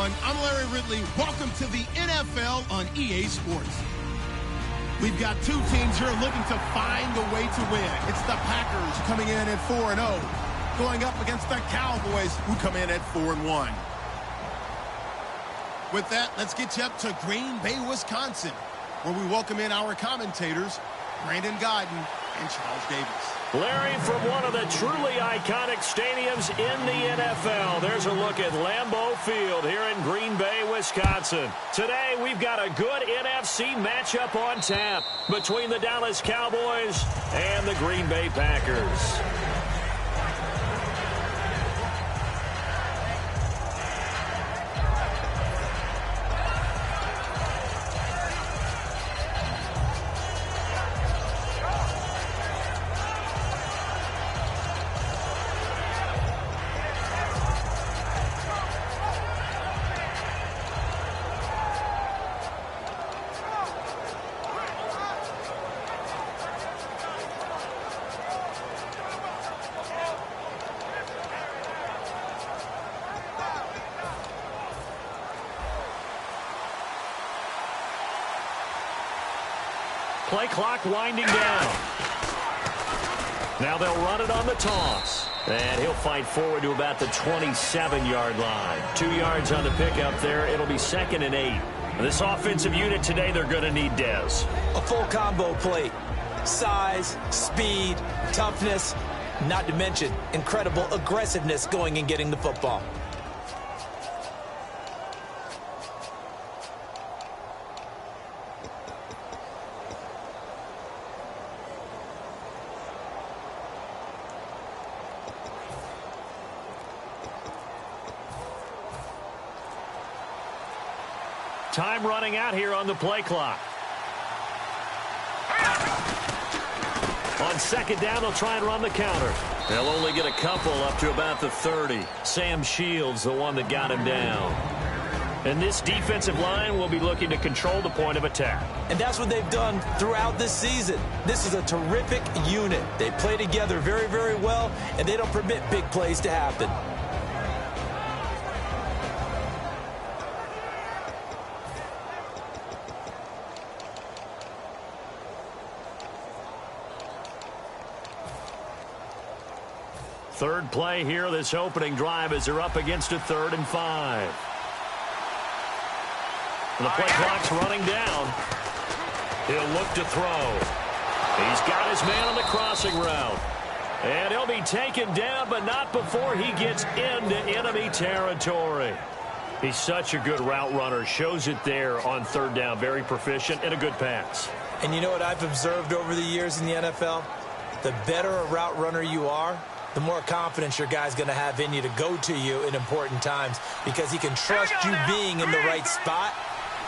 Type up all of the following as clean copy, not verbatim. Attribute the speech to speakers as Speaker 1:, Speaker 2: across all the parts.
Speaker 1: everyone. I'm Larry Ridley. Welcome to the NFL on EA Sports. We've got two teams here looking to find a way to win. It's the Packers coming in at 4-0, going up against the Cowboys, who come in at 4-1. With that, let's get you up to Green Bay, Wisconsin, where we welcome in our commentators, Brandon Godden and Charles Davis.
Speaker 2: Larry, from one of the truly iconic stadiums in the NFL, there's a look at Lambeau Field here in Green Bay, Wisconsin. Today, we've got a good NFC matchup on tap between the Dallas Cowboys and the Green Bay Packers. Play clock winding down. Now they'll run it on the toss. And he'll fight forward to about the 27-yard line. 2 yards on the pickup there. It'll be 2nd and 8. This offensive unit today, they're going to need Dez.
Speaker 3: A full combo plate. Size, speed, toughness, not to mention incredible aggressiveness going and getting the football.
Speaker 2: Time running out here on the play clock. On 2nd down, they'll try and run the counter. They'll only get a couple up to about the 30. Sam Shields, the one that got him down. And this defensive line will be looking to control the point of attack.
Speaker 3: And that's what they've done throughout this season. This is a terrific unit. They play together very, very well, and they don't permit big plays to happen.
Speaker 2: Third play here, this opening drive, as they're up against a 3rd and 5. The play clock's running down. He'll look to throw. He's got his man on the crossing route. And he'll be taken down, but not before he gets into enemy territory. He's such a good route runner. Shows it there on 3rd down. Very proficient and a good pass.
Speaker 3: And you know what I've observed over the years in the NFL? The better a route runner you are, the more confidence your guy's going to have in you to go to you in important times, because he can trust you being in the right spot,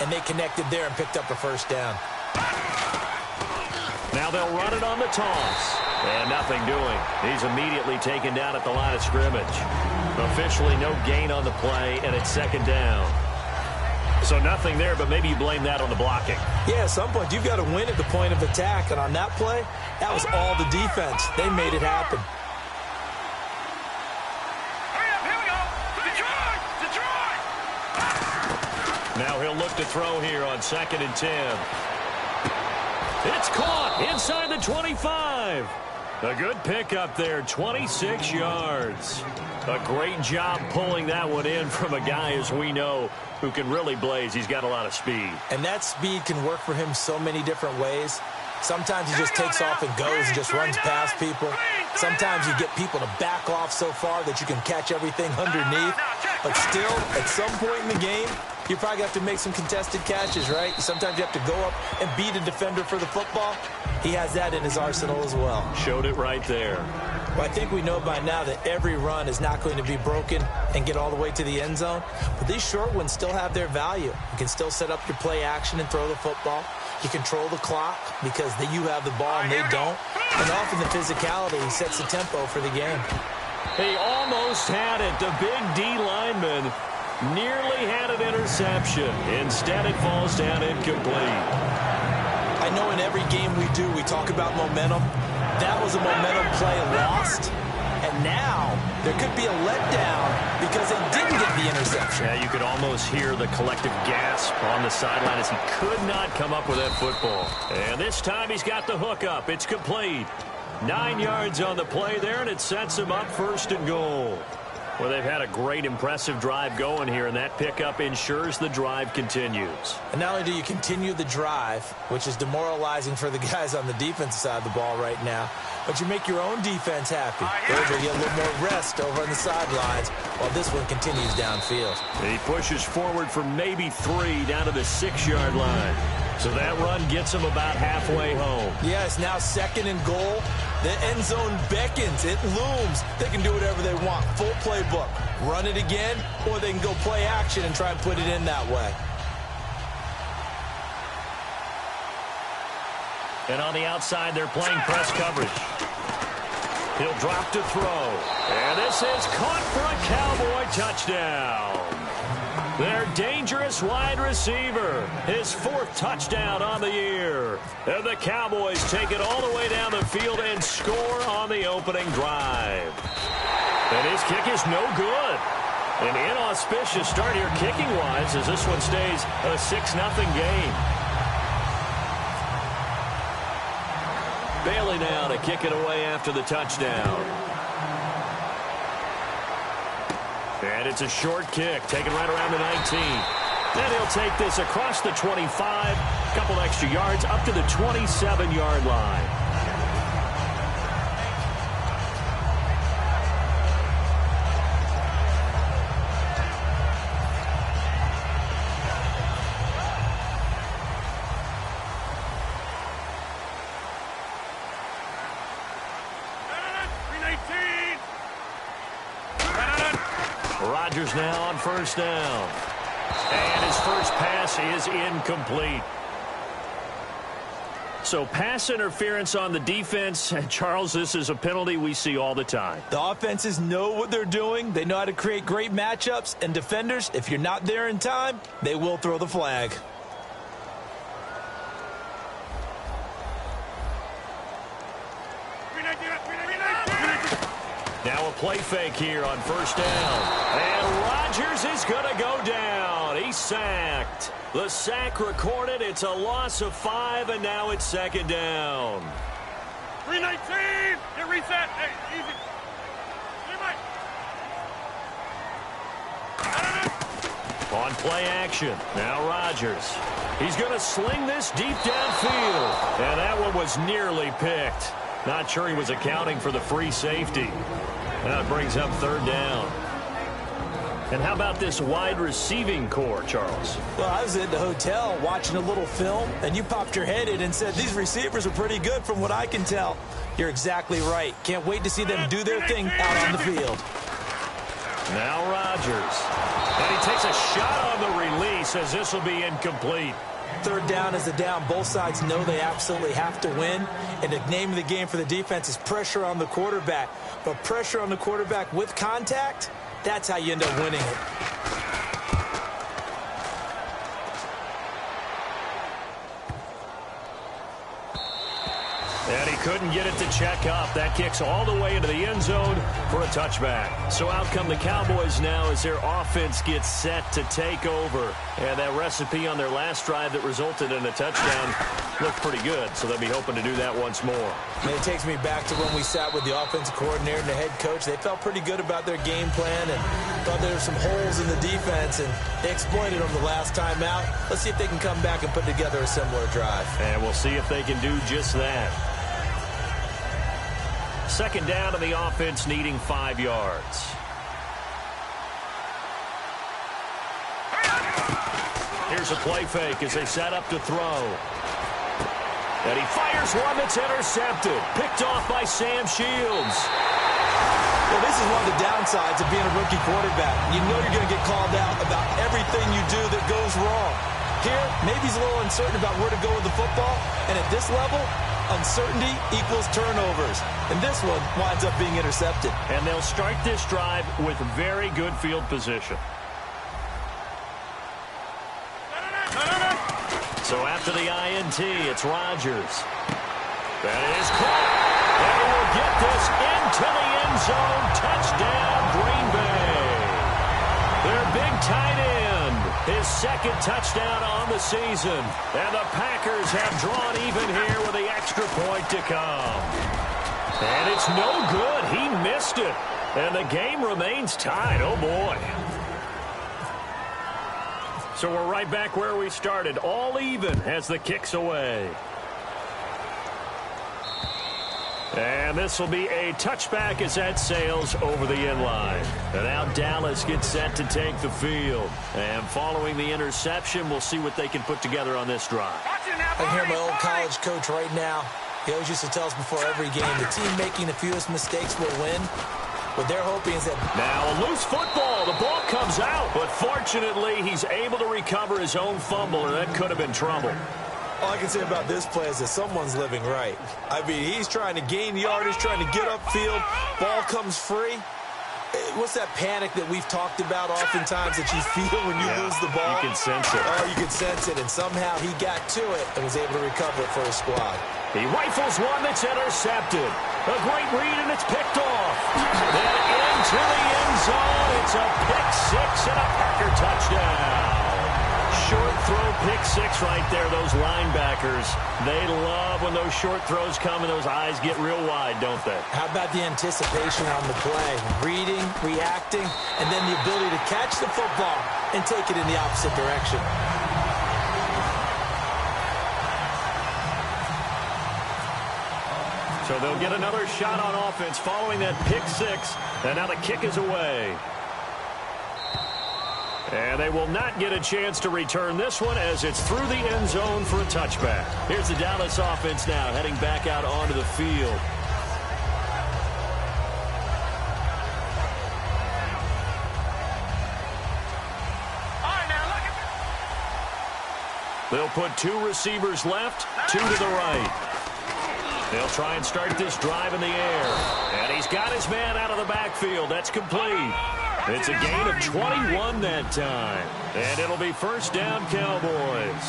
Speaker 3: and they connected there and picked up a 1st down.
Speaker 2: Now they'll run it on the toss. And nothing doing. He's immediately taken down at the line of scrimmage. Officially no gain on the play, and it's 2nd down. So nothing there, but maybe you blame that on the blocking.
Speaker 3: Yeah, at some point you've got to win at the point of attack, and on that play, that was all the defense. They made it happen.
Speaker 2: Now he'll look to throw here on 2nd and 10. It's caught inside the 25. A good pickup there, 26 yards. A great job pulling that one in from a guy, as we know, who can really blaze. He's got a lot of speed.
Speaker 3: And that speed can work for him so many different ways. Sometimes he just takes off and goes and just runs past people. Sometimes you get people to back off so far that you can catch everything underneath. But still, at some point in the game, you probably have to make some contested catches, right? Sometimes you have to go up and beat a defender for the football. He has that in his arsenal as well.
Speaker 2: Showed it right there.
Speaker 3: Well, I think we know by now that every run is not going to be broken and get all the way to the end zone. But these short ones still have their value. You can still set up your play action and throw the football. You control the clock because you have the ball and they don't. And often the physicality sets the tempo for the game.
Speaker 2: He almost had it. The big D lineman nearly had an interception. Instead, it falls down incomplete.
Speaker 3: I know in every game we do, we talk about momentum. That was a momentum play lost. And now there could be a letdown because they didn't get the the interception.
Speaker 2: Yeah, you could almost hear the collective gasp on the sideline as he could not come up with that football. And this time he's got the hook up. It's complete. 9 yards on the play there, and it sets him up 1st and goal. Well, they've had a great, impressive drive going here, and that pickup ensures the drive continues.
Speaker 3: And not only do you continue the drive, which is demoralizing for the guys on the defensive side of the ball right now, but you make your own defense happy. They're able to get a little more rest over on the sidelines while this one continues downfield.
Speaker 2: He pushes forward for maybe 3 down to the 6-yard line. So that run gets him about halfway home.
Speaker 3: Yeah, it's now 2nd and goal. The end zone beckons. It looms. They can do whatever they want. Full playbook. Run it again, or they can go play action and try and put it in that way.
Speaker 2: And on the outside, they're playing press coverage. He'll drop to throw. And this is caught for a Cowboy touchdown. Their dangerous wide receiver, his 4th touchdown on the year. And the Cowboys take it all the way down the field and score on the opening drive. And his kick is no good. An inauspicious start here kicking-wise as this one stays a 6-0 game. Bailey now to kick it away after the touchdown. And it's a short kick, taken right around the 19. Then he'll take this across the 25, a couple extra yards, up to the 27-yard line. Rodgers now on 1st down. And his first pass is incomplete. So pass interference on the defense. Charles, this is a penalty we see all the time.
Speaker 3: The offenses know what they're doing. They know how to create great matchups. And defenders, if you're not there in time, they will throw the flag.
Speaker 2: Now a play fake here on 1st down. And Rodgers is going to go down. He's sacked. The sack recorded. It's a loss of 5, and now it's 2nd down.
Speaker 4: 319. Get reset. Hey, easy.
Speaker 2: On play action. Now Rodgers. He's going to sling this deep downfield. And that one was nearly picked. Not sure he was accounting for the free safety. Now it brings up 3rd down. And how about this wide receiving core, Charles?
Speaker 3: Well, I was at the hotel watching a little film, and you popped your head in and said, these receivers are pretty good from what I can tell. You're exactly right. Can't wait to see them do their thing out on the field.
Speaker 2: Now Rodgers. And he takes a shot on the release as this will be incomplete.
Speaker 3: 3rd down is the down. Both sides know they absolutely have to win. And the name of the game for the defense is pressure on the quarterback. But pressure on the quarterback with contact, that's how you end up winning it.
Speaker 2: And he couldn't get it to check up. That kicks all the way into the end zone for a touchback. So out come the Cowboys now as their offense gets set to take over. And that recipe on their last drive that resulted in a touchdown looked pretty good. So they'll be hoping to do that once more.
Speaker 3: And it takes me back to when we sat with the offensive coordinator and the head coach. They felt pretty good about their game plan and thought there were some holes in the defense, and they exploited them the last time out. Let's see if they can come back and put together a similar drive.
Speaker 2: And we'll see if they can do just that. 2nd down to the offense, needing 5 yards. Here's a play fake as they set up to throw. And he fires one that's intercepted. Picked off by Sam Shields.
Speaker 3: Well, this is one of the downsides of being a rookie quarterback. You know you're going to get called out about everything you do that goes wrong. Here, maybe he's a little uncertain about where to go with the football. And at this level, uncertainty equals turnovers. And this one winds up being intercepted.
Speaker 2: And they'll start this drive with very good field position. So after the INT, it's Rodgers. That is caught. And he will get this into the end zone. Touchdown, Green Bay. Their big tight end. His second touchdown on the season. And the Packers have drawn even here with the extra point to come. And it's no good. He missed it. And the game remains tied. Oh, boy. So we're right back where we started. All even as the kick's away. And this will be a touchback as that sails over the end line. And now Dallas gets set to take the field. And following the interception, we'll see what they can put together on this drive.
Speaker 3: I hear my old college coach right now. He always used to tell us before every game, the team making the fewest mistakes will win. What they're hoping is that...
Speaker 2: Now a loose football. The ball comes out. But fortunately, he's able to recover his own fumble, and that could have been trouble.
Speaker 3: All I can say about this play is that someone's living right. I mean, he's trying to gain yardage, trying to get upfield. Ball comes free. What's that panic that we've talked about oftentimes that you feel when you lose the ball?
Speaker 2: You can sense it.
Speaker 3: Oh, you can sense it. And somehow he got to it and was able to recover it for his squad.
Speaker 2: He rifles one that's intercepted. A great read, and it's picked off. Then into the end zone. It's a pick six and a Packer touchdown. Short throw, pick six right there. Those linebackers, they love when those short throws come and those eyes get real wide, don't they?
Speaker 3: How about the anticipation on the play? Reading, reacting, and then the ability to catch the football and take it in the opposite direction.
Speaker 2: So they'll get another shot on offense following that pick six, and now the kick is away. And they will not get a chance to return this one as it's through the end zone for a touchback. Here's the Dallas offense now heading back out onto the field. They'll put two receivers left, two to the right. They'll try and start this drive in the air. And he's got his man out of the backfield. That's complete. It's a gain of 21 that time. And it'll be first down, Cowboys.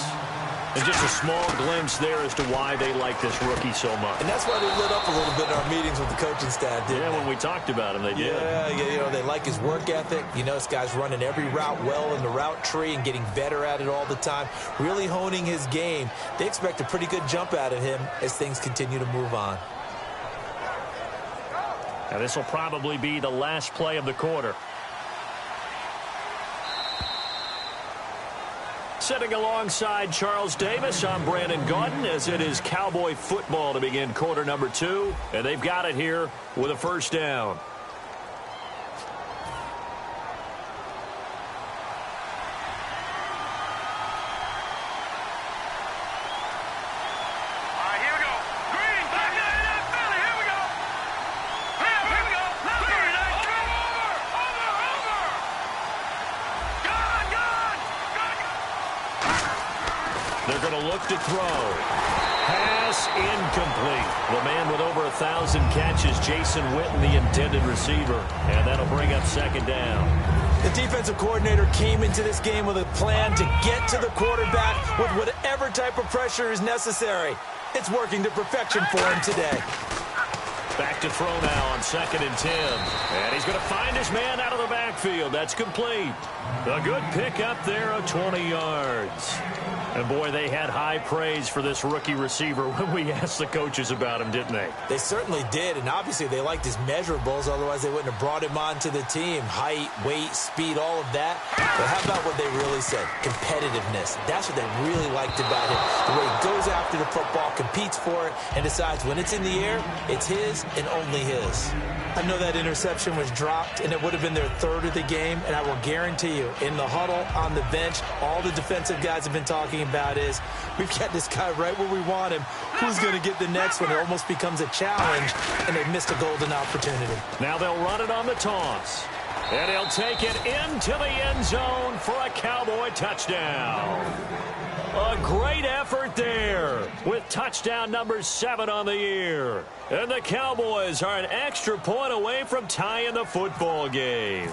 Speaker 2: And just a small glimpse there as to why they like this rookie so much.
Speaker 3: And that's why they lit up a little bit in our meetings with the coaching staff, didn't they?
Speaker 2: When we talked about him, they did.
Speaker 3: Yeah, they like his work ethic. You know, this guy's running every route well in the route tree and getting better at it all the time, really honing his game. They expect a pretty good jump out of him as things continue to move on.
Speaker 2: Now, this will probably be the last play of the quarter. Sitting alongside Charles Davis, I'm Brandon Gaudin, as it is Cowboy football to begin quarter number 2. And they've got it here with a first down. They're going to look to throw. Pass incomplete. The man with over 1,000 catches, Jason Witten, the intended receiver. And that'll bring up second down.
Speaker 3: The defensive coordinator came into this game with a plan to get to the quarterback with whatever type of pressure is necessary. It's working to perfection for him today.
Speaker 2: Back to throw now on 2nd and 10. And he's going to find his man out of the backfield. That's complete. A good pick up there of 20 yards. And, boy, they had high praise for this rookie receiver when we asked the coaches about him, didn't they?
Speaker 3: They certainly did, and obviously they liked his measurables. Otherwise, they wouldn't have brought him onto the team. Height, weight, speed, all of that. But how about what they really said? Competitiveness. That's what they really liked about him. The way he goes after the football, competes for it, and decides when it's in the air, it's his and only his. I know that interception was dropped, and it would have been their third of the game, and I will guarantee you, in the huddle, on the bench, all the defensive guys have been talking about is, we've got this guy right where we want him. Who's going to get the next one? It almost becomes a challenge, and they've missed a golden opportunity.
Speaker 2: Now they'll run it on the toss. And he'll take it into the end zone for a Cowboy touchdown. A great effort there with touchdown number 7 on the year. And the Cowboys are an extra point away from tying the football game.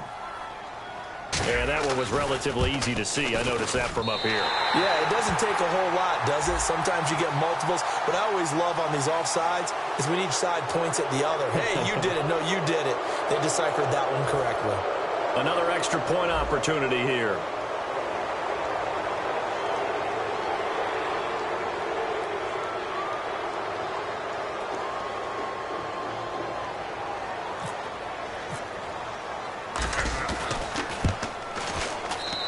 Speaker 2: And that one was relatively easy to see. I noticed that from up here.
Speaker 3: Yeah, it doesn't take a whole lot, does it? Sometimes you get multiples. What I always love on these offsides is when each side points at the other. Hey, you did it. No, you did it. They deciphered that one correctly.
Speaker 2: Another extra point opportunity here.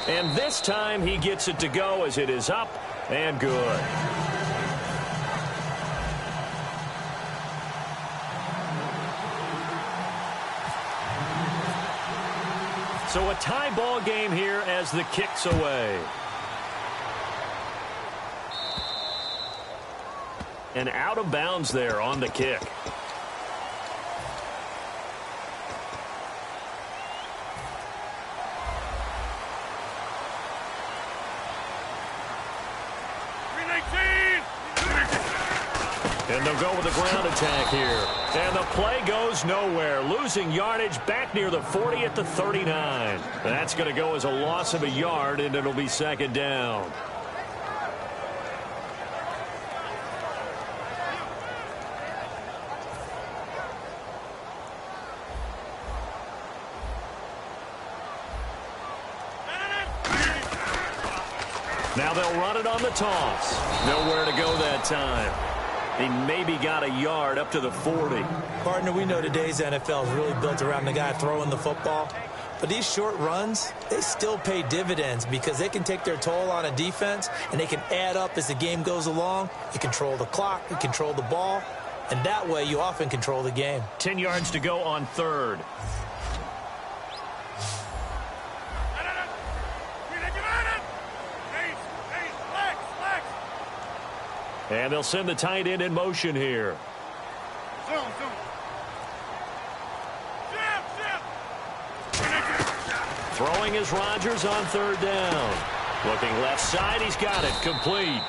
Speaker 2: And this time he gets it to go as it is up and good. So a tie ball game here as the kick's away. And out of bounds there on the kick. And they'll go with the ground attack here. And the play goes nowhere. Losing yardage back near the 40 at the 39. That's going to go as a loss of a yard, and it'll be second down. Now they'll run it on the toss. Nowhere to go that time. He maybe got a yard up to the 40.
Speaker 3: Partner, we know today's NFL is really built around the guy throwing the football. But these short runs, they still pay dividends because they can take their toll on a defense and they can add up as the game goes along. You control the clock, you control the ball, and that way you often control the game.
Speaker 2: 10 yards to go on third. And they'll send the tight end in motion here. Throwing is Rodgers on third down. Looking left side, he's got it. Complete.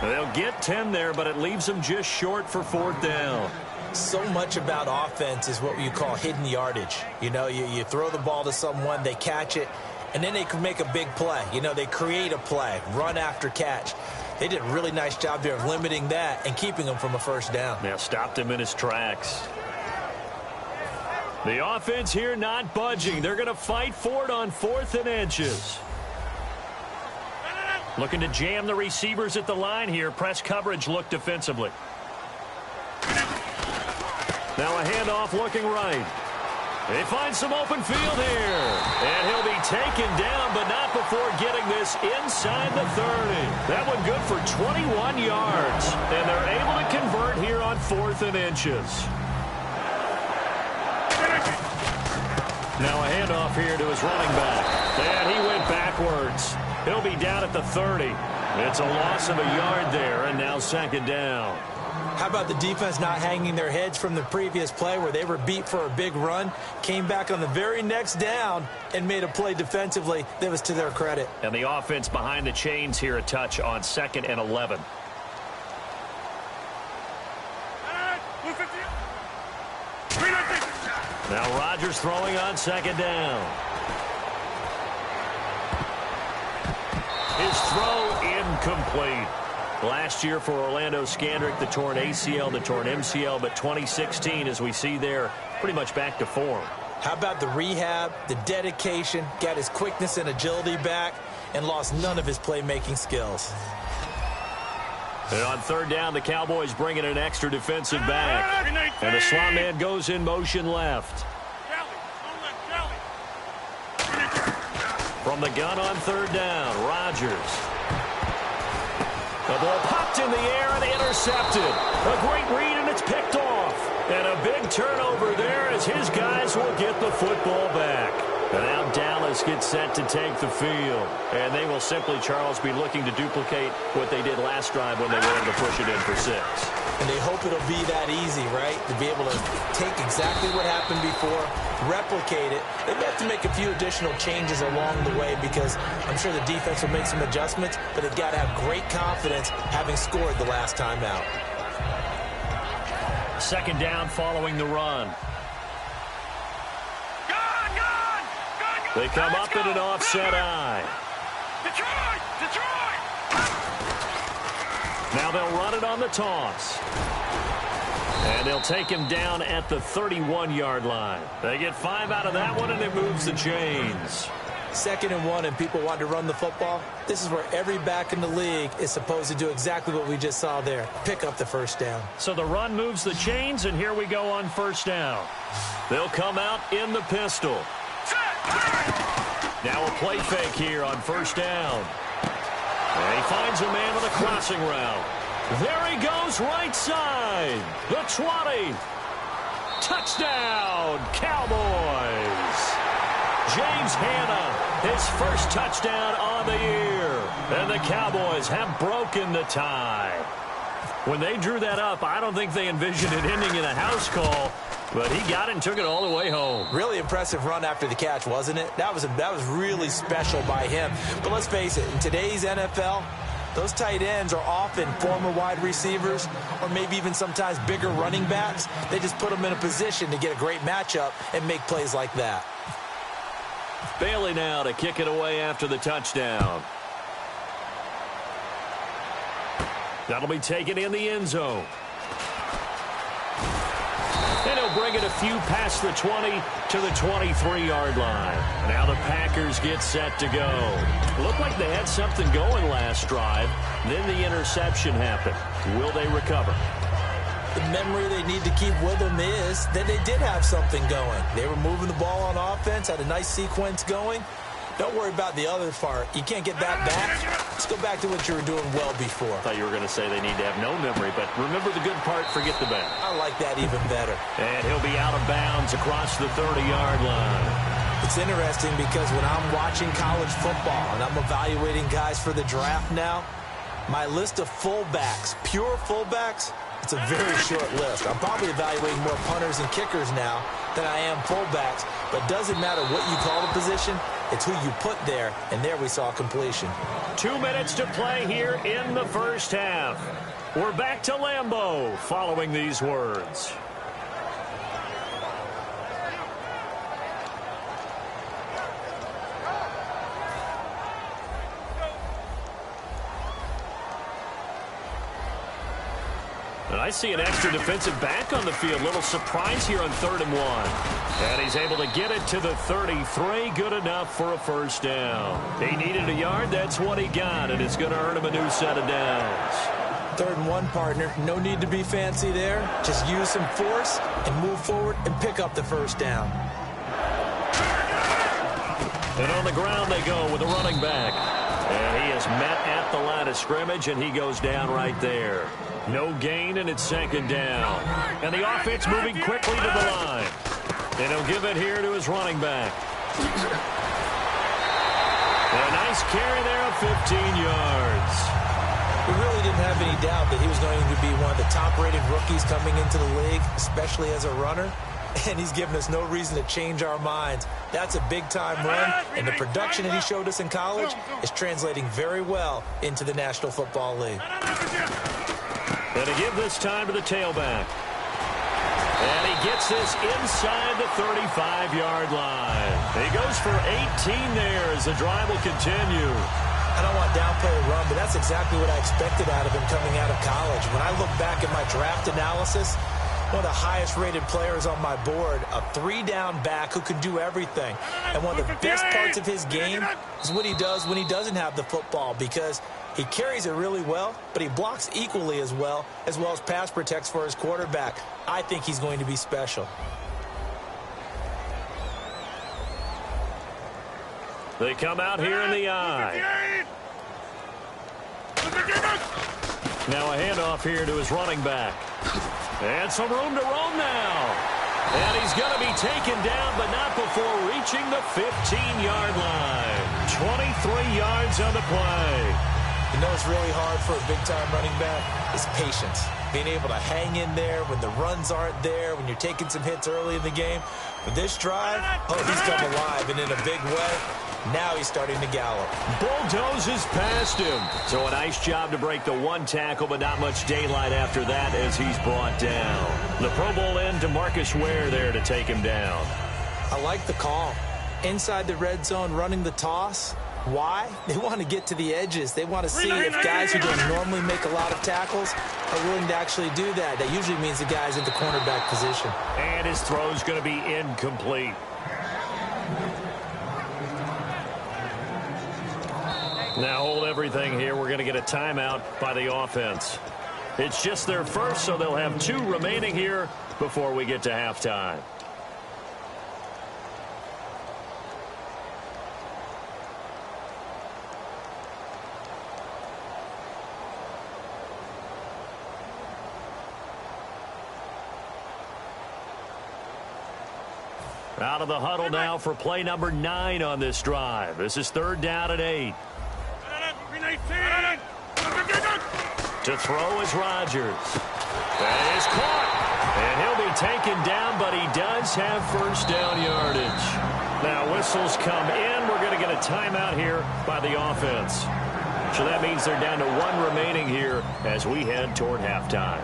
Speaker 2: They'll get 10 there, but it leaves them just short for fourth down.
Speaker 3: So much about offense is what you call hidden yardage. You know, you throw the ball to someone, they catch it, and then they can make a big play. You know, they create a play, run after catch. They did a really nice job there of limiting that and keeping him from a first down.
Speaker 2: Now stopped him in his tracks. The offense here not budging. They're going to fight for it on 4th and inches. Looking to jam the receivers at the line here. Press coverage look defensively. Now a handoff looking right. They find some open field here. And he'll be taken down, but not before getting this inside the 30. That one good for 21 yards. And they're able to convert here on 4th and inches. Now a handoff here to his running back. And he went backwards. He'll be down at the 30. It's a loss of a yard there, and now second down.
Speaker 3: How about the defense not hanging their heads from the previous play where they were beat for a big run, came back on the very next down and made a play defensively that was to their credit.
Speaker 2: And the offense behind the chains here, a touch on 2nd and 11. Now Rodgers throwing on second down. His throw incomplete. Last year for Orlando Scandrick, the torn ACL, the torn MCL, but 2016, as we see there, pretty much back to form.
Speaker 3: How about the rehab, the dedication, got his quickness and agility back, and lost none of his playmaking skills.
Speaker 2: And on third down, the Cowboys bring in an extra defensive back. And the slot man goes in motion left. From the gun on third down, Rodgers. The ball popped in the air and intercepted. A great read, and it's picked off. And a big turnover there as his guys will get the football back. And now Dallas gets set to take the field. And they will simply, Charles, be looking to duplicate what they did last drive when they were able to push it in for 6.
Speaker 3: And they hope it'll be that easy, right? To be able to take exactly what happened before, replicate it. They've got to make a few additional changes along the way because I'm sure the defense will make some adjustments, but they've got to have great confidence having scored the last time out.
Speaker 2: Second down following the run. They come up in an offset eye. Now they'll run it on the toss. And they'll take him down at the 31-yard line. They get 5 out of that one, and it moves the chains.
Speaker 3: 2nd and 1, and people want to run the football. This is where every back in the league is supposed to do exactly what we just saw there. Pick up the first down.
Speaker 2: So the run moves the chains, and here we go on first down. They'll come out in the pistol. Now a play fake here on first down. And he finds a man on a crossing route. There he goes, right side. The 20. Touchdown, Cowboys. James Hanna, his first touchdown on the year. And the Cowboys have broken the tie. When they drew that up, I don't think they envisioned it ending in a house call, but he got it and took it all the way home.
Speaker 3: Really impressive run after the catch, wasn't it? That was really special by him. But let's face it, in today's NFL, those tight ends are often former wide receivers or maybe even sometimes bigger running backs. They just put them in a position to get a great matchup and make plays like that.
Speaker 2: Bailey now to kick it away after the touchdown. That'll be taken in the end zone. And he'll bring it a few past the 20 to the 23-yard line. Now the Packers get set to go. Looked like they had something going last drive. Then the interception happened. Will they recover?
Speaker 3: The memory they need to keep with them is that they did have something going. They were moving the ball on offense, had a nice sequence going. Don't worry about the other part. You can't get that back. Let's go back to what you were doing well before.
Speaker 2: I thought you were going to say they need to have no memory, but remember the good part, forget the bad.
Speaker 3: I like that even better.
Speaker 2: And he'll be out of bounds across the 30-yard line.
Speaker 3: It's interesting because when I'm watching college football and I'm evaluating guys for the draft now, my list of fullbacks, pure fullbacks, it's a very short list. I'm probably evaluating more punters and kickers now than I am fullbacks, but it doesn't matter what you call the position, it's who you put there, and there we saw completion.
Speaker 2: 2 minutes to play here in the first half. We're back to Lambeau following these words. And I see an extra defensive back on the field. Little surprise here on 3rd and 1. And he's able to get it to the 33. Good enough for a first down. He needed a yard. That's what he got. And it's going to earn him a new set of downs.
Speaker 3: 3rd and 1, partner. No need to be fancy there. Just use some force and move forward and pick up the first down.
Speaker 2: And on the ground they go with a running back. And he is met at the line of scrimmage, and he goes down right there. No gain, and it's 2nd down. And the offense moving quickly to the line. And he'll give it here to his running back. And a nice carry there of 15 yards.
Speaker 3: We really didn't have any doubt that he was going to be one of the top-rated rookies coming into the league, especially as a runner. And he's given us no reason to change our minds. That's a big-time run, and the production that he showed us in college is translating very well into the National Football League.
Speaker 2: And to give this time to the tailback. And he gets this inside the 35-yard line. He goes for 18 there as the drive will continue.
Speaker 3: I don't want to downplay the run, but that's exactly what I expected out of him coming out of college. When I look back at my draft analysis, one of the highest-rated players on my board, a 3-down back who can do everything. And one of the best parts of his game is what he does when he doesn't have the football, because he carries it really well, but he blocks equally as well as pass protects for his quarterback. I think he's going to be special.
Speaker 2: They come out here in the eye. Now a handoff here to his running back. And some room to roam now. And he's going to be taken down, but not before reaching the 15-yard line. 23 yards on the play.
Speaker 3: You know what's really hard for a big-time running back is patience. Being able to hang in there when the runs aren't there, when you're taking some hits early in the game. But this drive, he's come alive, and in a big way, now he's starting to gallop.
Speaker 2: Bulldozes past him. So a nice job to break the one tackle, but not much daylight after that as he's brought down. The Pro Bowl end to Marcus Ware there to take him down.
Speaker 3: I like the call. Inside the red zone, running the toss. Why? They want to get to the edges. They want to see if guys who don't normally make a lot of tackles are willing to actually do that. That usually means the guy's at the cornerback position.
Speaker 2: And his throw's going to be incomplete. Now hold everything here. We're going to get a timeout by the offense. It's just their first, so they'll have 2 remaining here before we get to halftime. Out of the huddle now for play number 9 on this drive. This is 3rd down and 8. To throw is Rodgers. That is caught. And he'll be taken down, but he does have first down yardage. Now whistles come in. We're going to get a timeout here by the offense. So that means they're down to 1 remaining here as we head toward halftime.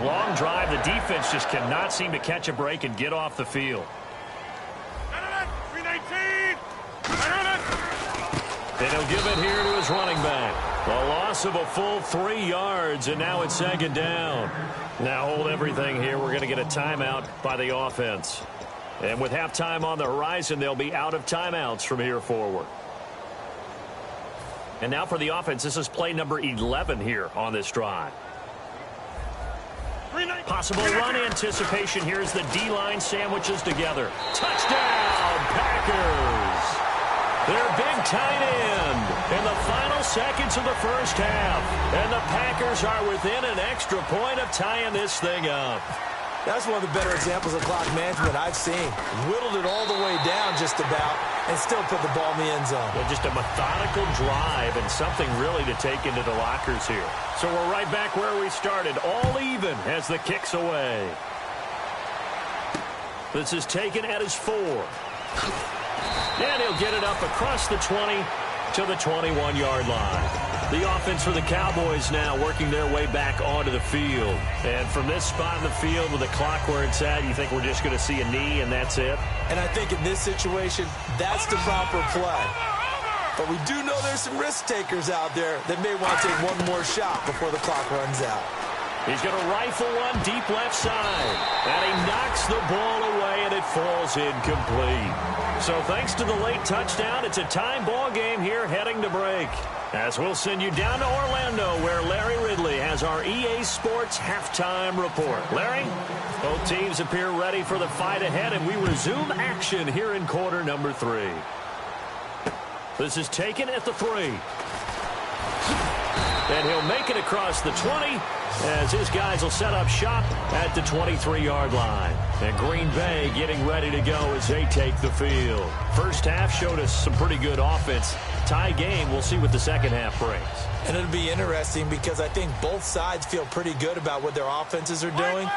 Speaker 2: Long drive. The defense just cannot seem to catch a break and get off the field. And he'll give it here to his running back. A loss of a full 3 yards, and now it's 2nd down. Now hold everything here. We're going to get a timeout by the offense. And with halftime on the horizon, they'll be out of timeouts from here forward. And now for the offense, this is play number 11 here on this drive. Possible run anticipation. Here's the D-line sandwiches together. Touchdown, Packers! Their big tight end in the final seconds of the first half. And the Packers are within an extra point of tying this thing up.
Speaker 3: That's one of the better examples of clock management I've seen. Whittled it all the way down just about and still put the ball in the end zone.
Speaker 2: Yeah, just a methodical drive and something really to take into the lockers here. So we're right back where we started, all even as the kick's away. This is taken at his 4. And he'll get it up across the 20 to the 21-yard line. The offense for the Cowboys now working their way back onto the field. And from this spot in the field with the clock where it's at, you think we're just going to see a knee and that's it?
Speaker 3: And I think in this situation, that's the proper play. But we do know there's some risk takers out there that may want to take one more shot before the clock runs out.
Speaker 2: He's going to rifle one deep left side. And he knocks the ball away, and it falls incomplete. So thanks to the late touchdown, it's a time ball game here heading to break. As we'll send you down to Orlando, where Larry Ridley has our EA Sports halftime report. Larry, both teams appear ready for the fight ahead, and we resume action here in quarter number 3. This is taken at the 3. And he'll make it across the 20 as his guys will set up shop at the 23-yard line. And Green Bay getting ready to go as they take the field. First half showed us some pretty good offense. Tie game, we'll see what the second half brings.
Speaker 3: And it'll be interesting because I think both sides feel pretty good about what their offenses are doing.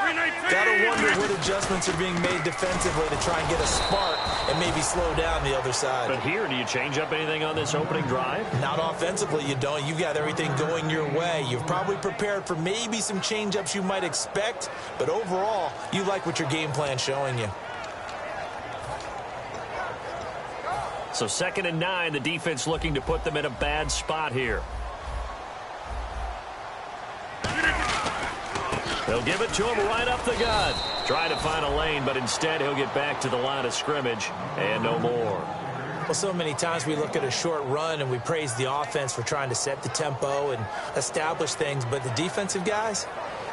Speaker 3: Gotta wonder what adjustments are being made defensively to try and get a spark and maybe slow down the other side.
Speaker 2: But here, do you change up anything on this opening drive?
Speaker 3: Not offensively, you don't. You've got everything going your way. You've probably prepared for maybe some change-ups you might expect, but overall, you like what your game plan's showing you.
Speaker 2: So 2nd and 9, the defense looking to put them in a bad spot here. They'll give it to him right up the gut. Try to find a lane, but instead he'll get back to the line of scrimmage and no more.
Speaker 3: Well, so many times we look at a short run and we praise the offense for trying to set the tempo and establish things, but the defensive guys,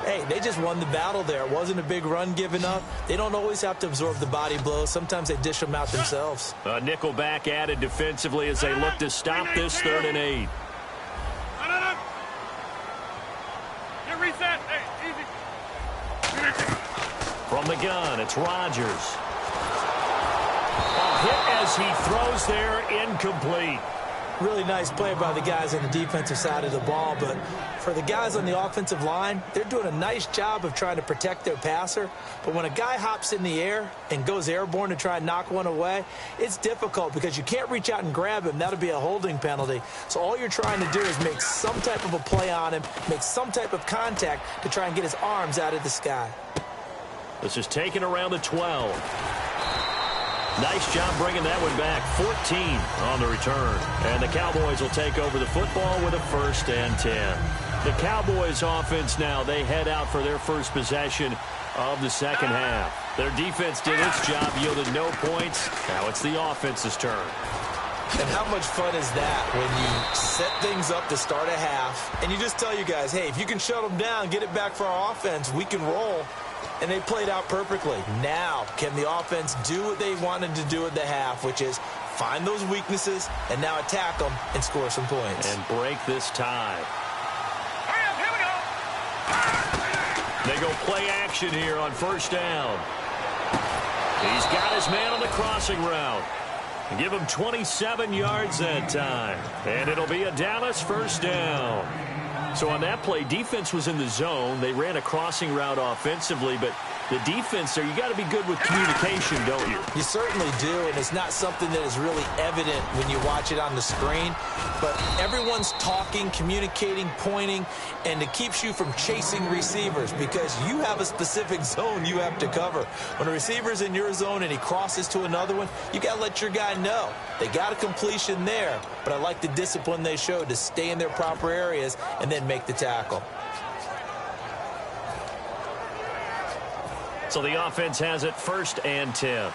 Speaker 3: hey, they just won the battle there. It wasn't a big run given up. They don't always have to absorb the body blows. Sometimes they dish them out themselves.
Speaker 2: A nickel back added defensively as they look to stop this 3rd and 8.
Speaker 4: Get reset. Hey, easy.
Speaker 2: From the gun, it's Rodgers. A hit as he throws there, incomplete.
Speaker 3: Really nice play by the guys on the defensive side of the ball, but for the guys on the offensive line, they're doing a nice job of trying to protect their passer. But when a guy hops in the air and goes airborne to try and knock one away, it's difficult because you can't reach out and grab him. That'll be a holding penalty. So all you're trying to do is make some type of a play on him, make some type of contact to try and get his arms out of the sky.
Speaker 2: This is taken around the 12. Nice job bringing that one back. 14 on the return. And the Cowboys will take over the football with a 1st and 10. The Cowboys offense now, they head out for their first possession of the second half. Their defense did its job, yielded no points. Now it's the offense's turn.
Speaker 3: And how much fun is that when you set things up to start a half and you just tell you guys, hey, if you can shut them down, get it back for our offense, we can roll. And they played out perfectly. Now, can the offense do what they wanted to do at the half, which is find those weaknesses and now attack them and score some points.
Speaker 2: And break this tie.
Speaker 4: Here we go.
Speaker 2: They go play action here on 1st down. He's got his man on the crossing route. Give him 27 yards that time. And it'll be a Dallas 1st down. So on that play, defense was in the zone. They ran a crossing route offensively, but the defense there, you got to be good with communication, don't you?
Speaker 3: You certainly do, and it's not something that is really evident when you watch it on the screen. But everyone's talking, communicating, pointing, and it keeps you from chasing receivers because you have a specific zone you have to cover. When a receiver's in your zone and he crosses to another one, you got to let your guy know. They got a completion there, but I like the discipline they showed to stay in their proper areas and then make the tackle.
Speaker 2: So the offense has it 1st and 10.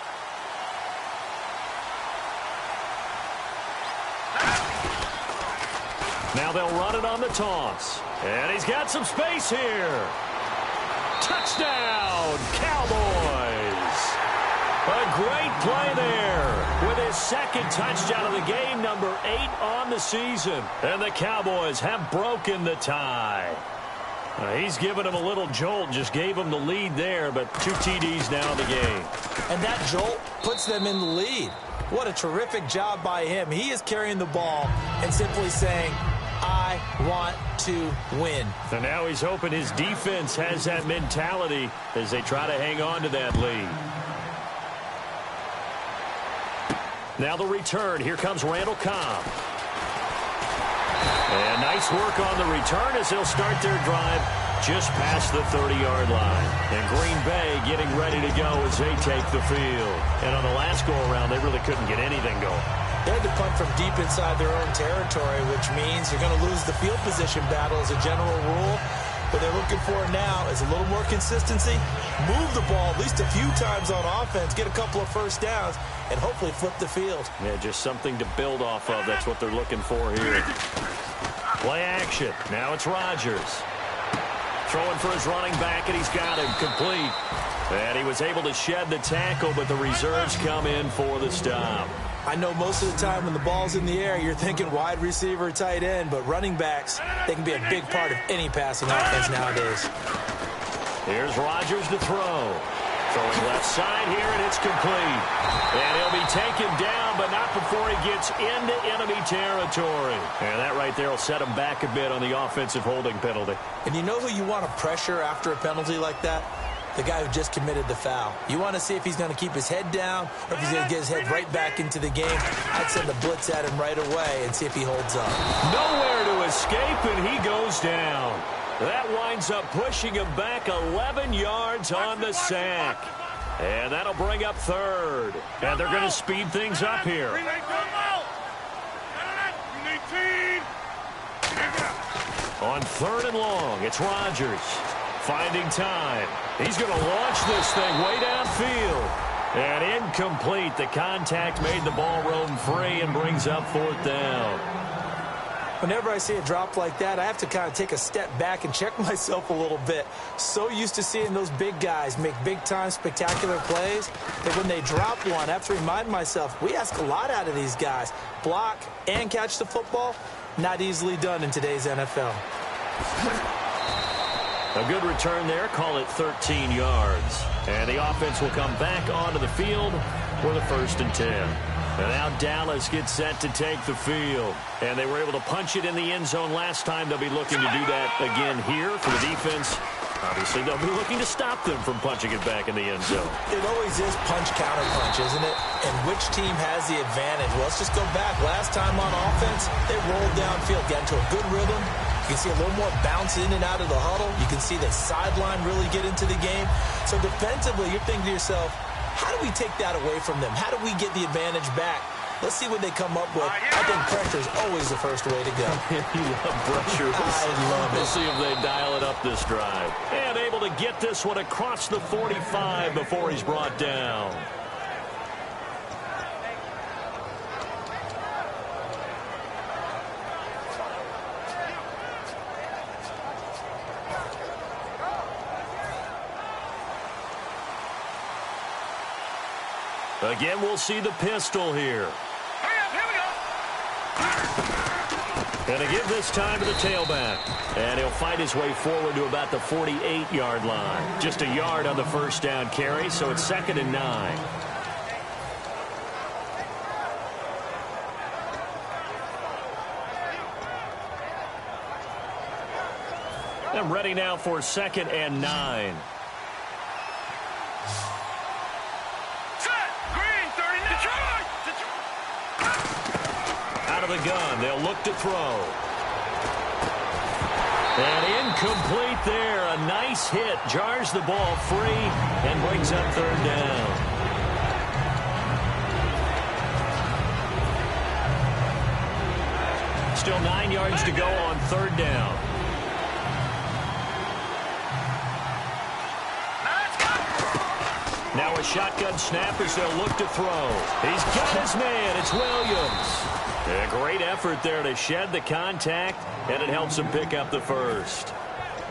Speaker 2: Now they'll run it on the toss. And he's got some space here. Touchdown, Cowboys. A great play there with his 2nd touchdown of the game, number 8 on the season. And the Cowboys have broken the tie. He's given him a little jolt, just gave him the lead there, but 2 TDs now in the game.
Speaker 3: And that jolt puts them in the lead. What a terrific job by him. He is carrying the ball and simply saying, I want to win.
Speaker 2: And now he's hoping his defense has that mentality as they try to hang on to that lead. Now the return. Here comes Randall Cobb. And nice work on the return as they'll start their drive just past the 30-yard line. And Green Bay getting ready to go as they take the field. And on the last go-around, they really couldn't get anything going.
Speaker 3: They had to punt from deep inside their own territory, which means you're going to lose the field position battle as a general rule. What they're looking for now is a little more consistency, move the ball at least a few times on offense, get a couple of 1st downs, and hopefully flip the field.
Speaker 2: Yeah, just something to build off of. That's what they're looking for here. Play action. Now it's Rodgers. Throwing for his running back, and he's got him complete. And he was able to shed the tackle, but the reserves come in for the stop.
Speaker 3: I know most of the time when the ball's in the air, you're thinking wide receiver, tight end, but running backs, they can be a big part of any passing offense nowadays.
Speaker 2: Here's Rodgers to throw. Throwing left side here, and it's complete. And he'll be taken down, but not before he gets into enemy territory. And that right there will set him back a bit on the offensive holding penalty.
Speaker 3: And you know who you want to pressure after a penalty like that? The guy who just committed the foul. You want to see if he's going to keep his head down or if he's going to get his head right back into the game. I'd send a blitz at him right away and see if he holds up.
Speaker 2: Nowhere to escape, and he goes down. That winds up pushing him back 11 yards on the sack. And that'll bring up 3rd. And they're going to speed things up here. On 3rd and long, it's Rodgers. Finding time. He's going to launch this thing way downfield. And incomplete. The contact made the ball roam free and brings up 4th down.
Speaker 3: Whenever I see a drop like that, I have to kind of take a step back and check myself a little bit. So used to seeing those big guys make big-time spectacular plays that when they drop one, I have to remind myself, we ask a lot out of these guys. Block and catch the football, not easily done in today's NFL.
Speaker 2: A good return there, call it 13 yards. And the offense will come back onto the field for the 1st and 10. And now Dallas gets set to take the field. And they were able to punch it in the end zone last time. They'll be looking to do that again here for the defense. Obviously, they'll be looking to stop them from punching it back in the end zone.
Speaker 3: It always is punch-counter-punch, isn't it? And which team has the advantage? Well, let's just go back. Last time on offense, they rolled downfield, got into a good rhythm. You can see a little more bounce in and out of the huddle. You can see the sideline really get into the game. So defensively, you're thinking to yourself, How do we take that away from them? How do we get the advantage back? Let's see what they come up with. I think pressure is always the first way to go.
Speaker 2: You love pressure.
Speaker 3: I love it.
Speaker 2: We'll see if they dial it up this drive. And able to get this one across the 45 before he's brought down. Again, we'll see the pistol here. And to give this time to the tailback. And he'll fight his way forward to about the 48-yard line. Just a yard on the first down carry, so it's 2nd and 9. I'm ready now for 2nd and 9. Out of the gun, they'll look to throw. And incomplete there. A nice hit. Jars the ball free and brings up 3rd down. Still 9 yards to go on 3rd down. Now a shotgun snap as they'll look to throw. He's got his man. It's Williams. A great effort there to shed the contact, and it helps him pick up the first.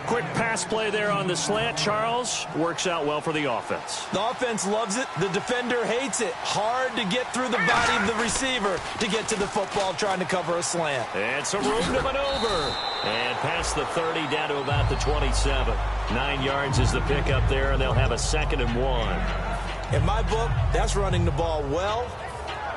Speaker 2: Quick pass play there on the slant, Charles. Works out well for the offense.
Speaker 3: The offense loves it. The defender hates it. Hard to get through the body of the receiver to get to the football trying to cover a slant.
Speaker 2: And some room to maneuver. And past the 30 down to about the 27. 9 yards is the pickup there, and they'll have a 2nd and 1.
Speaker 3: In my book, that's running the ball well,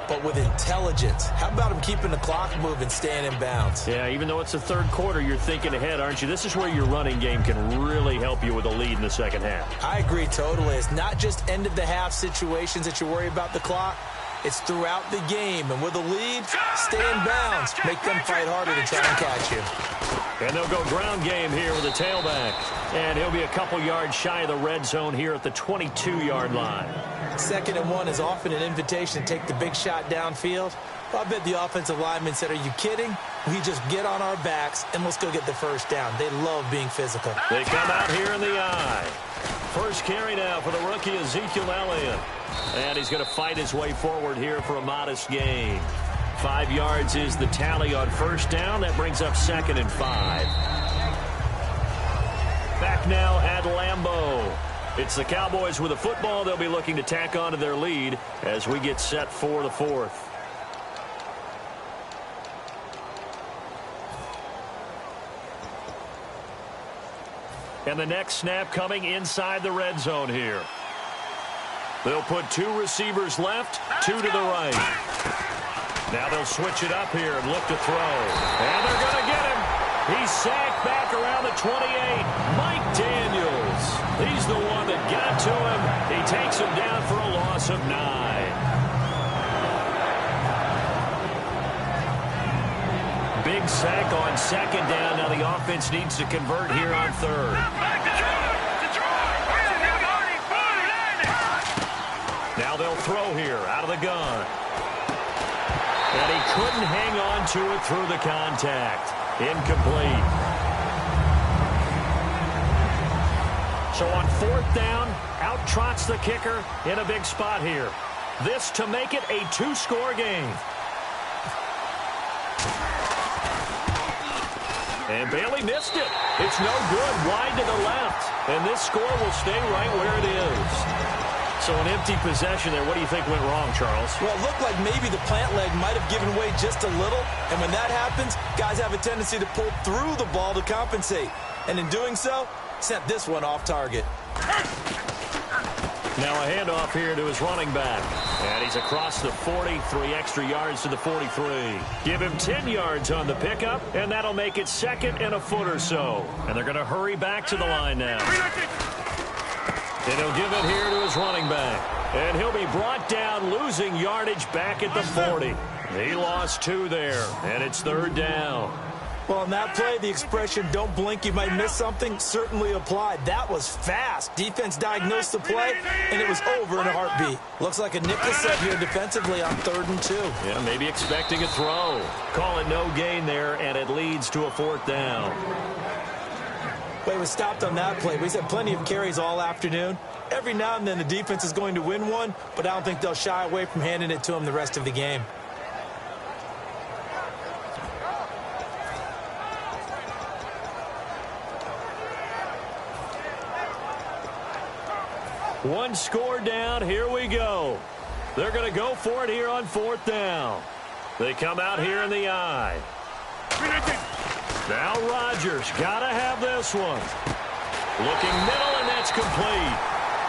Speaker 3: but with intelligence. How about him keeping the clock moving, staying in bounds?
Speaker 2: Yeah, even though it's the 3rd quarter, you're thinking ahead, aren't you? This is where your running game can really help you with a lead in the 2nd half.
Speaker 3: I agree totally. It's not just end-of-the-half situations that you worry about the clock. It's throughout the game. And with a lead, stay in bounds. Make them fight harder to try and catch you.
Speaker 2: And they'll go ground game here with a tailback. And he'll be a couple yards shy of the red zone here at the 22-yard line.
Speaker 3: 2nd and 1 is often an invitation to take the big shot downfield. Well, I bet the offensive lineman said, are you kidding? We just get on our backs and let's go get the first down. They love being physical.
Speaker 2: They come out here in the eye. First carry now for the rookie Ezekiel Elliott. And he's going to fight his way forward here for a modest gain. 5 yards is the tally on first down. That brings up 2nd and 5. Back now at Lambeau. It's the Cowboys with a football. They'll be looking to tack on to their lead as we get set for the 4th. And the next snap coming inside the red zone here. They'll put 2 receivers left, 2 to the right. Now they'll switch it up here and look to throw. And they're going to get him. He's sacked back around the 28. Mike Daniels. He's the one that got to him. He takes him down for a loss of 9. Big sack on 2nd down. Now the offense needs to convert here on 3rd. Now they'll throw here out of the gun. And he couldn't hang on to it through the contact. Incomplete. So on 4th down, out trots the kicker in a big spot here. This to make it a 2-score game. And Bailey missed it. It's no good. Wide to the left. And this score will stay right where it is. So an empty possession there. What do you think went wrong, Charles?
Speaker 3: Well, it looked like maybe the plant leg might have given way just a little. And when that happens, guys have a tendency to pull through the ball to compensate. And in doing so, sent this one off target.
Speaker 2: Now a handoff here to his running back. And he's across the 40, 3 extra yards to the 43. Give him 10 yards on the pickup, and that'll make it 2nd and a foot or so. And they're going to hurry back to the line now. And he'll give it here to his running back. And he'll be brought down, losing yardage back at the 40. He lost 2 there, and it's 3rd down.
Speaker 3: Well, on that play, the expression, don't blink, you might miss something, certainly applied. That was fast. Defense diagnosed the play, and it was over in a heartbeat. Looks like a nickel set here defensively on 3rd and 2.
Speaker 2: Yeah, maybe expecting a throw. Call it no gain there, and it leads to a 4th down.
Speaker 3: Well, he was stopped on that play. He's had plenty of carries all afternoon. Every now and then the defense is going to win one, but I don't think they'll shy away from handing it to him the rest of the game.
Speaker 2: One score down. Here we go. They're going to go for it here on 4th down. They come out here in the I. Now Rodgers got to have this one. Looking middle, and that's complete.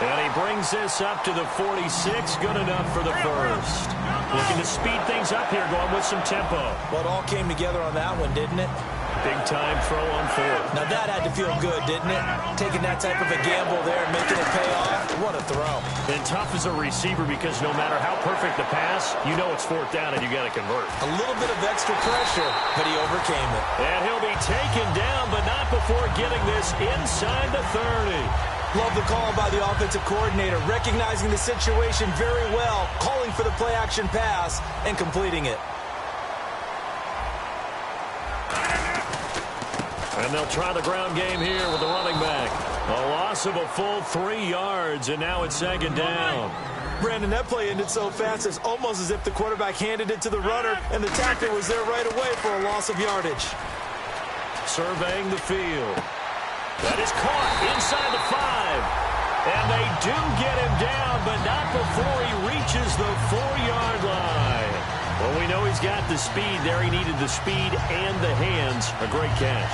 Speaker 2: And he brings this up to the 46. Good enough for the first. Looking to speed things up here, going with some tempo.
Speaker 3: Well, it all came together on that one, didn't it?
Speaker 2: Big-time throw on 4th.
Speaker 3: Now that had to feel good, didn't it? Taking that type of a gamble there and making it pay off. What a throw.
Speaker 2: And tough as a receiver because no matter how perfect the pass, you know it's 4th down and you got to convert.
Speaker 3: A little bit of extra pressure, but he overcame it.
Speaker 2: And he'll be taken down, but not before getting this inside the 30.
Speaker 3: Love the call by the offensive coordinator, recognizing the situation very well, calling for the play-action pass, and completing it.
Speaker 2: And they'll try the ground game here with the running back. A loss of a full 3 yards, and now it's 2nd down.
Speaker 3: Brandon, that play ended so fast, it's almost as if the quarterback handed it to the runner, and the tackler was there right away for a loss of yardage.
Speaker 2: Surveying the field. That is caught inside the 5. And they do get him down, but not before he reaches the 4-yard line. Well, we know he's got the speed there. He needed the speed and the hands. A great catch.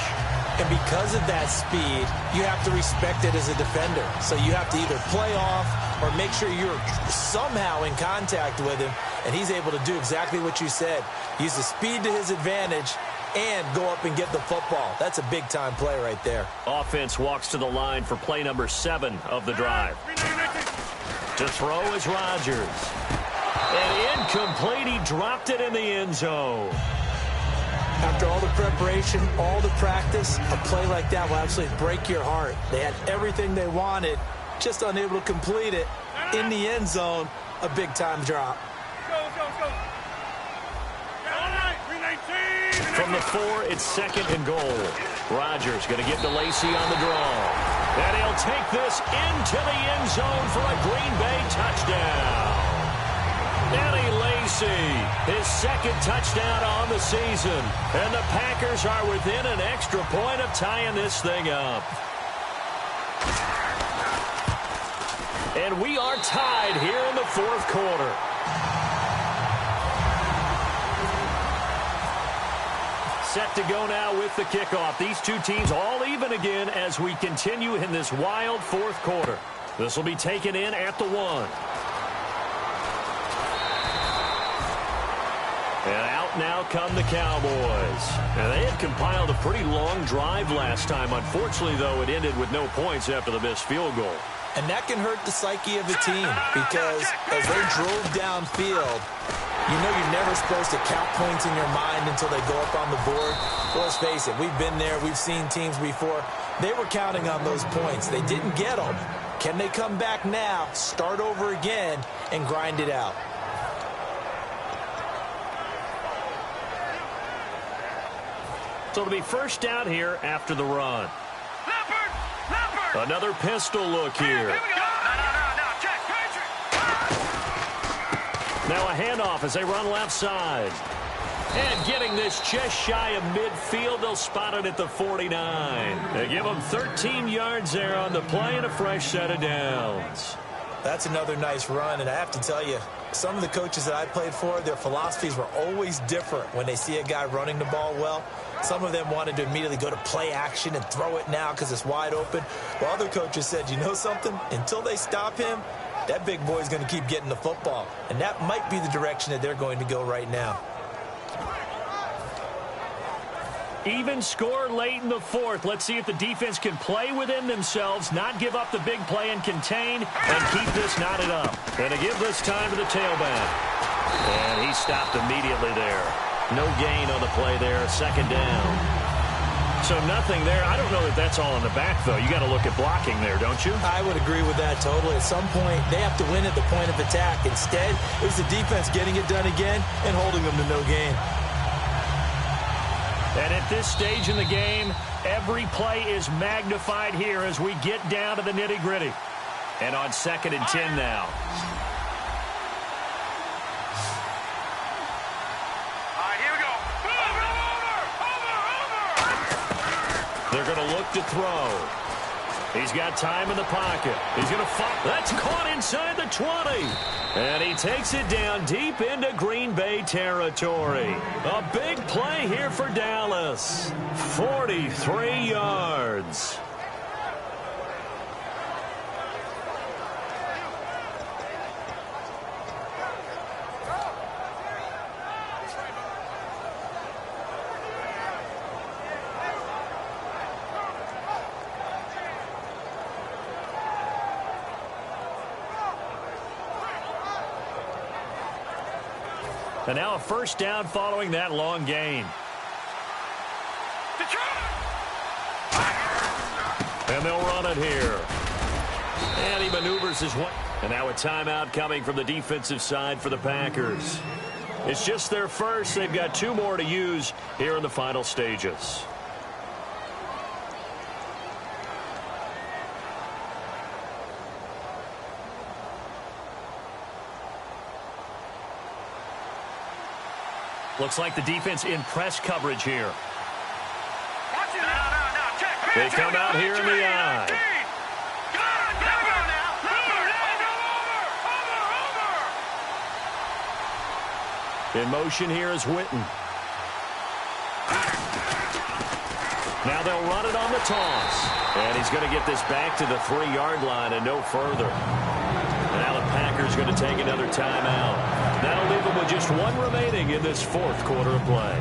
Speaker 3: And because of that speed, you have to respect it as a defender. So you have to either play off or make sure you're somehow in contact with him. And he's able to do exactly what you said. Use the speed to his advantage and go up and get the football. That's a big-time play right there.
Speaker 2: Offense walks to the line for play number 7 of the drive. To throw is Rodgers. And incomplete. He dropped it in the end zone.
Speaker 3: After all the preparation, all the practice, a play like that will absolutely break your heart. They had everything they wanted, just unable to complete it. In the end zone, a big-time drop.
Speaker 2: From the 4, it's 2nd and goal. Rodgers going to give to Lacy on the draw. And he'll take this into the end zone for a Green Bay touchdown. Eddie Lacy, his 2nd touchdown on the season. And the Packers are within an extra point of tying this thing up. And we are tied here in the 4th quarter. Set to go now with the kickoff. These two teams all even again as we continue in this wild 4th quarter. This will be taken in at the 1. And out now come the Cowboys. And they had compiled a pretty long drive last time. Unfortunately, though, it ended with no points after the missed field goal.
Speaker 3: And that can hurt the psyche of a team because as they drove downfield, you know you're never supposed to count points in your mind until they go up on the board. Well, let's face it, we've been there. We've seen teams before. They were counting on those points. They didn't get them. Can they come back now, start over again, and grind it out?
Speaker 2: So it'll be first down here after the run. Another pistol look here. Now a handoff as they run left side. And getting this just shy of midfield, they'll spot it at the 49. They give them 13 yards there on the play and a fresh set of downs.
Speaker 3: That's another nice run, and I have to tell you, some of the coaches that I played for, their philosophies were always different when they see a guy running the ball well. Some of them wanted to immediately go to play action and throw it now because it's wide open. While other coaches said, you know something? Until they stop him, that big boy's going to keep getting the football. And that might be the direction that they're going to go right now.
Speaker 2: Even score late in the 4th. Let's see if the defense can play within themselves, not give up the big play and contain, and keep this knotted up. And to give this time to the tailback. And he stopped immediately there. No gain on the play there, 2nd down. So nothing there. I don't know that that's all in the back, though. You got to look at blocking there, don't you?
Speaker 3: I would agree with that totally. At some point, they have to win at the point of attack. Instead, it was the defense getting it done again and holding them to no gain.
Speaker 2: And at this stage in the game, every play is magnified here as we get down to the nitty-gritty. And on 2nd and 10 now. They're going to look to throw. He's got time in the pocket. He's going to fire. That's caught inside the 20. And he takes it down deep into Green Bay territory. A big play here for Dallas. 43 yards. And now a first down following that long gain. And they'll run it here. And he maneuvers his way. And now a timeout coming from the defensive side for the Packers. It's just their first. They've got 2 more to use here in the final stages. Looks like the defense in press coverage here. They come out here in the eye. In motion here is Witten. Now they'll run it on the toss. And he's going to get this back to the 3-yard line and no further. And now the Packers going to take another timeout. That'll leave them with just 1 remaining in this 4th quarter of play.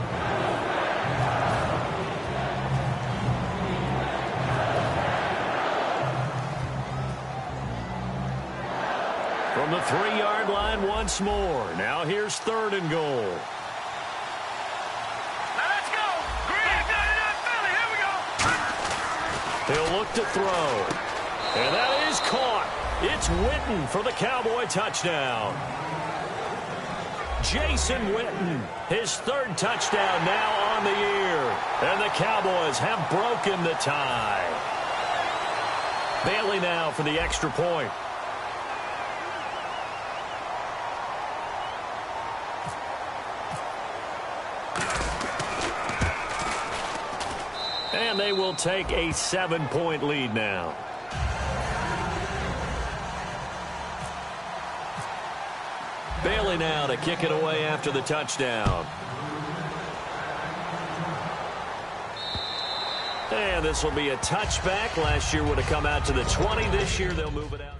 Speaker 2: From the 3-yard line once more. Now here's 3rd and goal.
Speaker 4: Now let's go. Philly. Here we go.
Speaker 2: He'll look to throw. And that is caught. It's Witten for the Cowboy touchdown. Jason Witten, his 3rd touchdown now on the year. And the Cowboys have broken the tie. Bailey now for the extra point. And they will take a 7-point lead now. Bailey now to kick it away after the touchdown. And this will be a touchback. Last year would have come out to the 20. This year they'll move it out.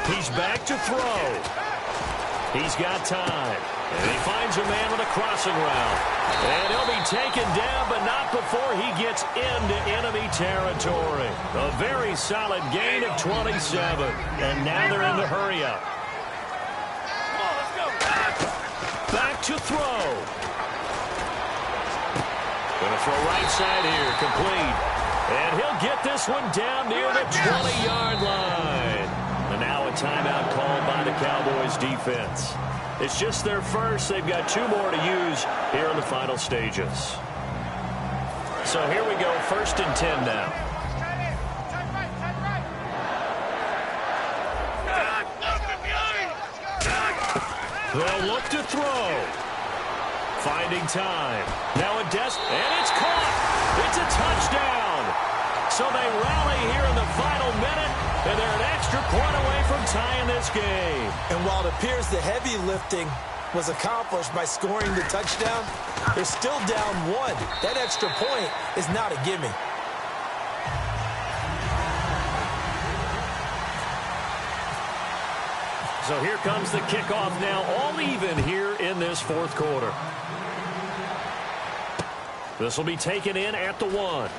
Speaker 2: He's back to throw. He's got time. And he finds a man on the crossing route. And he'll be taken down, but not before he gets into enemy territory. A very solid gain of 27. And now they're in the hurry-up. Back to throw. They'll throw right side here, complete. And he'll get this one down near the 20-yard line. And now a timeout called by the Cowboys defense. It's just their first. They've got 2 more to use here in the final stages. So here we go, 1st and 10 now. They'll look to throw. Finding time. Now a and it's caught. It's a touchdown. So they rally here in the final minute, and they're an extra point away from tying this game.
Speaker 3: And while it appears the heavy lifting was accomplished by scoring the touchdown, they're still down 1. That extra point is not a gimme.
Speaker 2: So here comes the kickoff now, all even here in this 4th quarter. This will be taken in at the 1.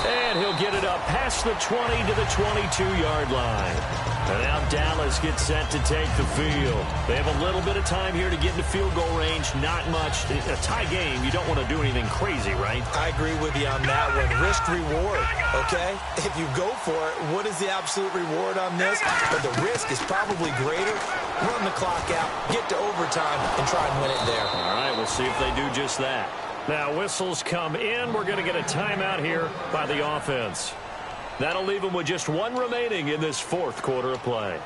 Speaker 2: And he'll get it up past the 20 to the 22-yard line. And now Dallas gets set to take the field. They have a little bit of time here to get into field goal range. Not much. A tie game, you don't want to do anything crazy, right?
Speaker 3: I agree with you on that one. Risk-reward, okay? If you go for it, what is the absolute reward on this? But the risk is probably greater. Run the clock out, get to overtime, and try and win it there.
Speaker 2: All right, we'll see if they do just that. Now, whistles come in. We're going to get a timeout here by the offense. That'll leave them with just 1 remaining in this 4th quarter of play.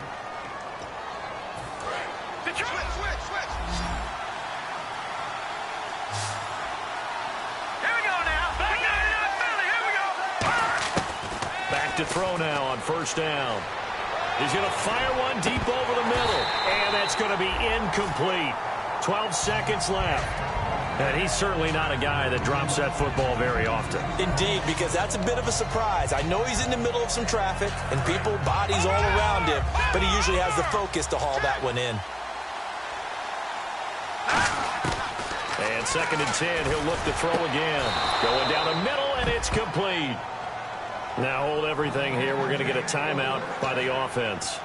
Speaker 2: Back to throw now on 1st down. He's going to fire one deep over the middle, and that's going to be incomplete. 12 seconds left. And he's certainly not a guy that drops that football very often.
Speaker 3: Indeed, because that's a bit of a surprise. I know he's in the middle of some traffic and people, bodies all around him, but he usually has the focus to haul that one in.
Speaker 2: And 2nd and 10, he'll look to throw again. Going down the middle, and it's complete. Now hold everything here. We're going to get a timeout by the offense.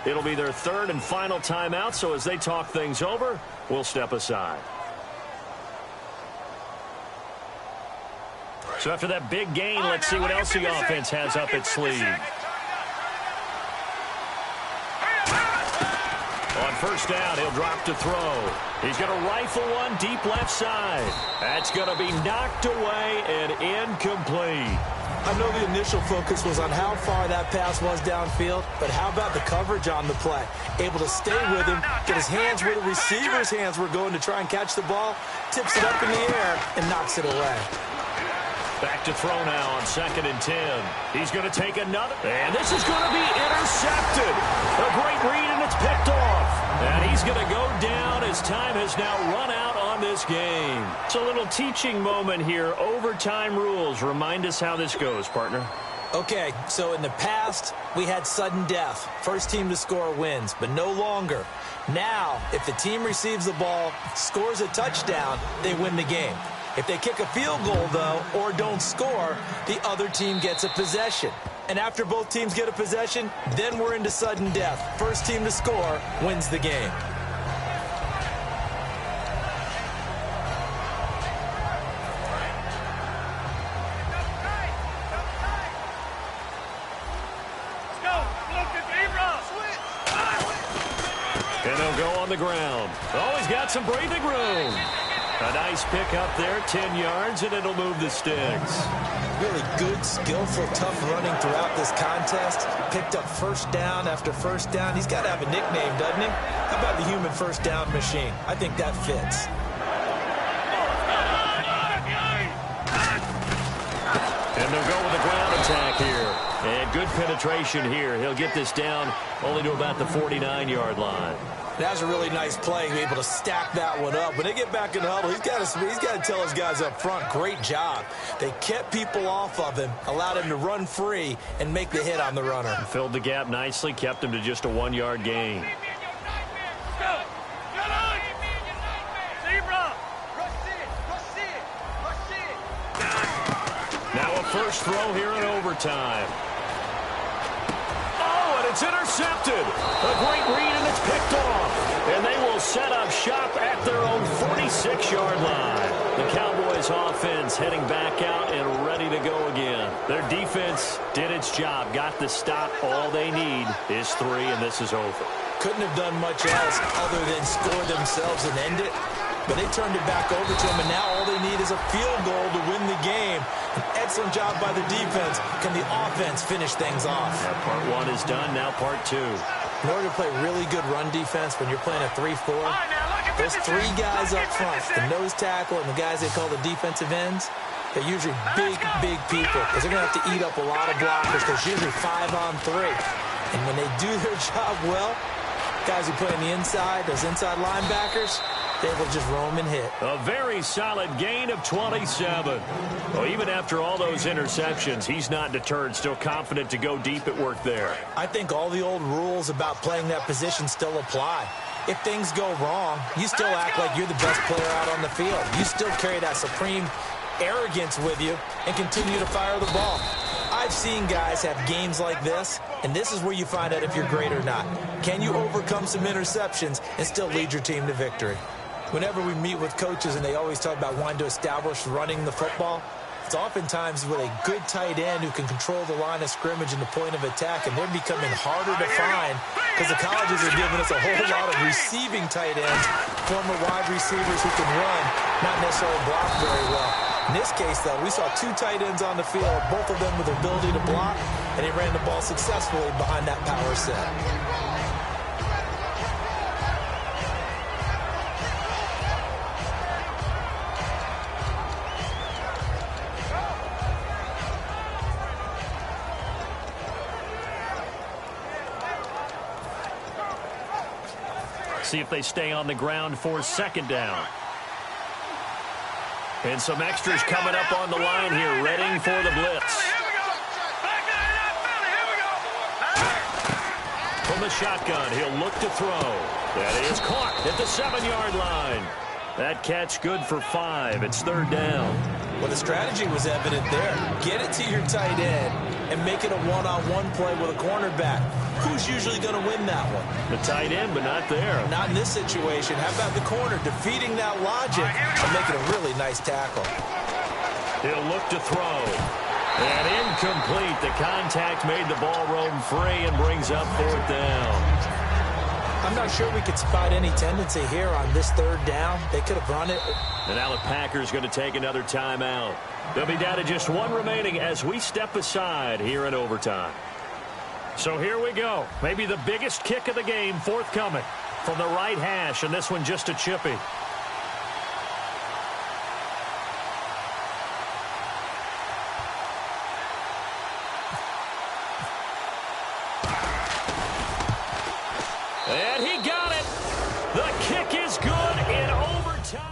Speaker 2: It'll be their 3rd and final timeout, so as they talk things over, we'll step aside. So after that big gain, let's see what else the offense has up its sleeve. On 1st down, he'll drop to throw. He's going to rifle one deep left side. That's going to be knocked away and incomplete.
Speaker 3: I know the initial focus was on how far that pass was downfield, but how about the coverage on the play? Able to stay with him, get his hands where the receiver's hands were going to try and catch the ball, tips it up in the air, and knocks it away.
Speaker 2: Back to throw now on 2nd and 10. He's going to take another. And this is going to be intercepted. A great read, and it's picked off. And he's going to go down as time has now run out on this game. It's a little teaching moment here. Overtime rules. Remind us how this goes, partner.
Speaker 3: Okay, so in the past, we had sudden death. First team to score wins, but no longer. Now, if the team receives the ball, scores a touchdown, they win the game. If they kick a field goal, though, or don't score, the other team gets a possession. And after both teams get a possession, then we're into sudden death. First team to score wins the game.
Speaker 2: And they'll go on the ground. Oh, he's got some breathing room. A nice pick up there, 10 yards, and it'll move the sticks.
Speaker 3: Really good, skillful, tough running throughout this contest. Picked up 1st down after 1st down. He's got to have a nickname, doesn't he? How about the human 1st down machine? I think that fits.
Speaker 2: And they'll go with the ground attack here. And good penetration here. He'll get this down only to about the 49-yard line.
Speaker 3: That was a really nice play, to be able to stack that one up. When they get back in the huddle, he's got to tell his guys up front, great job. They kept people off of him, allowed him to run free, and make the hit on the runner.
Speaker 2: Filled the gap nicely, kept him to just a 1-yard gain. Now a first throw here in overtime. It's intercepted. A great read, and it's picked off. And they will set up shop at their own 46-yard line. The Cowboys offense heading back out and ready to go again. Their defense did its job, got the stop. All they need is 3, and this is over.
Speaker 3: Couldn't have done much else other than score themselves and end it. But they turned it back over to them, and now all they need is a field goal to win the game. An excellent job by the defense. Can the offense finish things off?
Speaker 2: Yeah, part 1 is done, now part 2.
Speaker 3: In order to play really good run defense when you're playing a 3-4, those 3 guys up front, the nose tackle and the guys they call the defensive ends, they're usually big people because they're going to have to eat up a lot of blockers because usually 5-on-3. And when they do their job well, guys who play on the inside, those inside linebackers, they will just roam and hit.
Speaker 2: A very solid gain of 27. Well, even after all those interceptions, he's not deterred, still confident to go deep at work there.
Speaker 3: I think all the old rules about playing that position still apply. If things go wrong, you still act like you're the best player out on the field. You still carry that supreme arrogance with you and continue to fire the ball. I've seen guys have games like this, and this is where you find out if you're great or not. Can you overcome some interceptions and still lead your team to victory? Whenever we meet with coaches and they always talk about wanting to establish running the football, it's oftentimes with a good tight end who can control the line of scrimmage and the point of attack, and they're becoming harder to find because the colleges are giving us a whole lot of receiving tight ends, former wide receivers who can run, not necessarily block very well. In this case, though, we saw 2 tight ends on the field, both of them with the ability to block, and they ran the ball successfully behind that power set.
Speaker 2: See if they stay on the ground for 2nd down. And some extras coming up on the line here, readying for the blitz. From the shotgun, he'll look to throw. That is caught at the 7-yard line. That catch good for 5. It's 3rd down.
Speaker 3: Well, the strategy was evident there. Get it to your tight end and make it a one-on-one play with a cornerback. Who's usually going to win that one?
Speaker 2: The tight end, but not there.
Speaker 3: Not in this situation. How about the corner defeating that logic and making a really nice tackle?
Speaker 2: He'll look to throw. And incomplete. The contact made the ball roam free and brings up 4th down.
Speaker 3: I'm not sure we could spot any tendency here on this 3rd down. They could have run it.
Speaker 2: And now the Packers going to take another timeout. They'll be down to just 1 remaining as we step aside here in overtime. So here we go. Maybe the biggest kick of the game forthcoming from the right hash, and this one just a chippy. And he got it. The kick is good in overtime.